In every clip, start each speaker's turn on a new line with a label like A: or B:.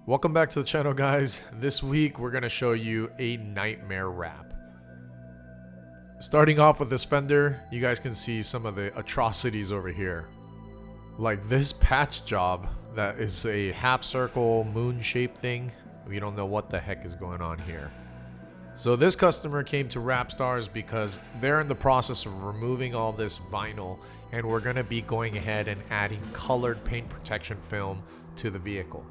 A: Welcome back to the channel, guys. This week we're going to show you a nightmare wrap. Starting off with this fender, you guys can see some of the atrocities over here. Like this patch job that is a half circle moon shaped thing. We don't know what the heck is going on here. So this customer came to Wrapstars because they're in the process of removing all this vinyl, and we're going to be going ahead and adding colored paint protection film to the vehicle.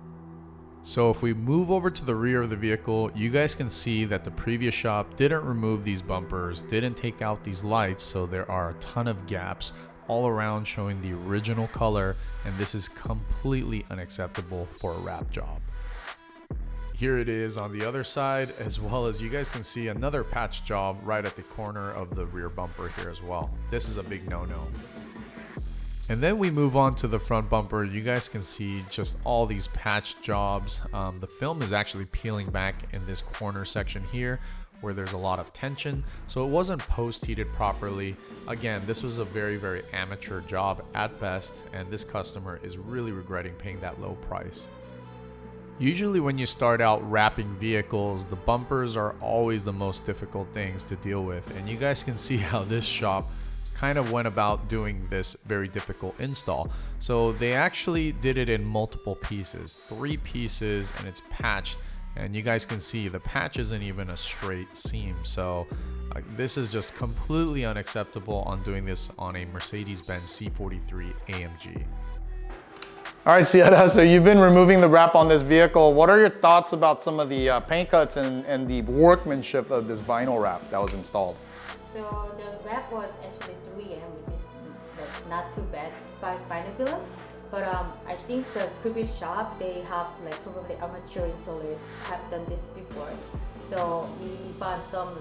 A: So if we move over to the rear of the vehicle, you guys can see that the previous shop didn't remove these bumpers, didn't take out these lights, so there are a ton of gaps all around showing the original color, and this is completely unacceptable for a wrap job. Here it is on the other side, as well as you guys can see another patch job right at the corner of the rear bumper here as well. This is a big no-no. And then we move on to the front bumper. You guys can see just all these patch jobs. The film is actually peeling back in this corner section here where there's a lot of tension. So it wasn't post-heated properly. Again, this was a very amateur job at best, and this customer is really regretting paying that low price. Usually when you start out wrapping vehicles, the bumpers are always the most difficult things to deal with. And you guys can see how this shop kind of went about doing this very difficult install. So they actually did it in multiple pieces, 3 pieces, and it's patched. And you guys can see the patch isn't even a straight seam. So this is just completely unacceptable on doing this on a Mercedes Benz C43 AMG.
B: All right, Sienna, so you've been removing the wrap on this vehicle. What are your thoughts about some of the paint cuts and the workmanship of this vinyl wrap that was installed?
C: So the wrap was actually 3M, which is not too bad by vinyl film. But I think the previous shop, they have probably amateur installer have done this before. So we found some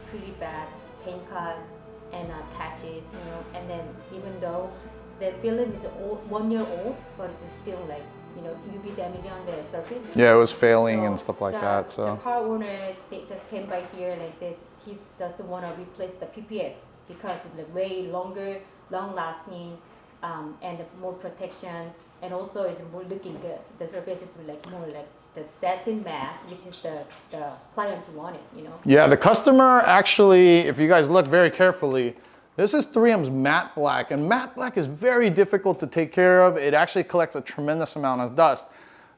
C: pretty bad paint cut and patches, and then even though the film is 1 year old, but it's still UV damage on the surface.
B: Yeah, it was failing and stuff like that. So
C: the car owner, they just came by here like this. He just want to replace the PPF because it's way longer, long lasting, and more protection, and also it's more looking good. The surface is more like the satin black, which is the client wanted,
B: Yeah, the customer actually, if you guys look very carefully, this is 3M's matte black, and matte black is very difficult to take care of. It actually collects a tremendous amount of dust.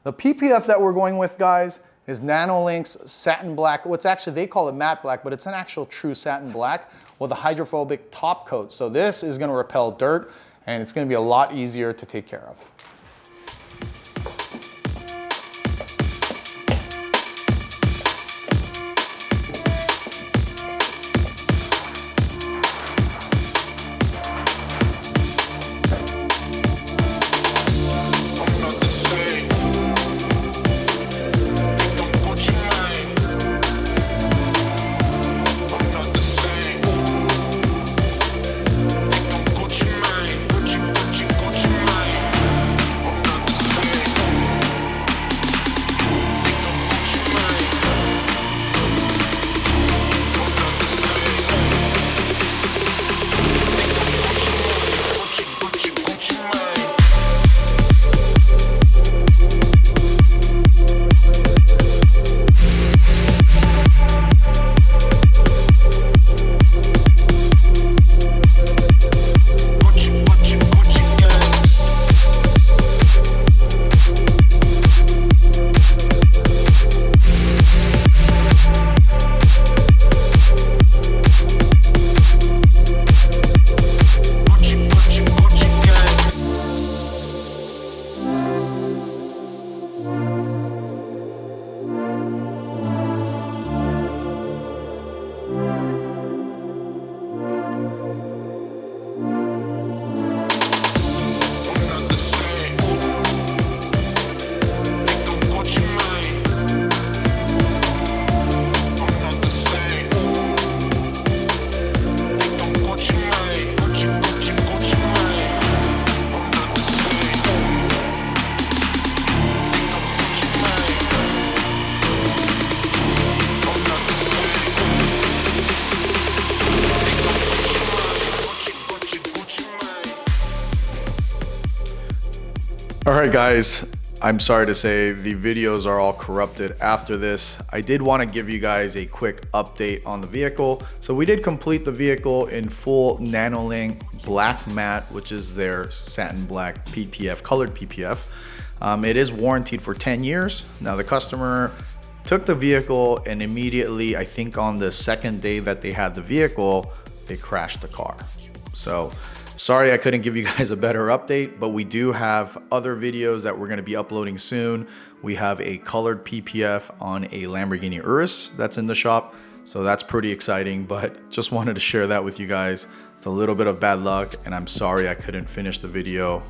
B: The PPF that we're going with, guys, is Nanolink's Satin Black. What's actually, they call it matte black, but it's an actual true satin black with a hydrophobic top coat. So this is gonna repel dirt, and it's gonna be a lot easier to take care of.
A: All right, guys,
B: I'm sorry to say the videos are all corrupted after this. I did want to give you guys a quick update on the vehicle. So we did complete the vehicle in full Nanolink black matte, which is their satin black PPF, colored PPF. It is warranted for 10 years. Now the customer took the vehicle and immediately, I think on the second day that they had the vehicle, they crashed the car. So sorry I couldn't give you guys a better update, but we do have other videos that we're gonna be uploading soon. We have a colored PPF on a Lamborghini Urus that's in the shop. So that's pretty exciting, but just wanted to share that with you guys. It's a little bit of bad luck and I'm sorry I couldn't finish the video.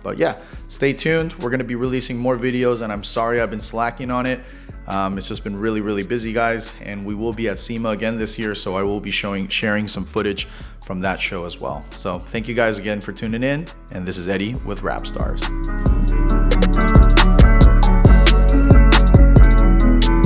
B: But yeah, stay tuned. We're gonna be releasing more videos and I'm sorry I've been slacking on it. It's just been really busy, guys, and we will be at SEMA again this year, so I will be sharing some footage from that show as well. So thank you guys again for tuning in, and this is Eddie with Wrapstars.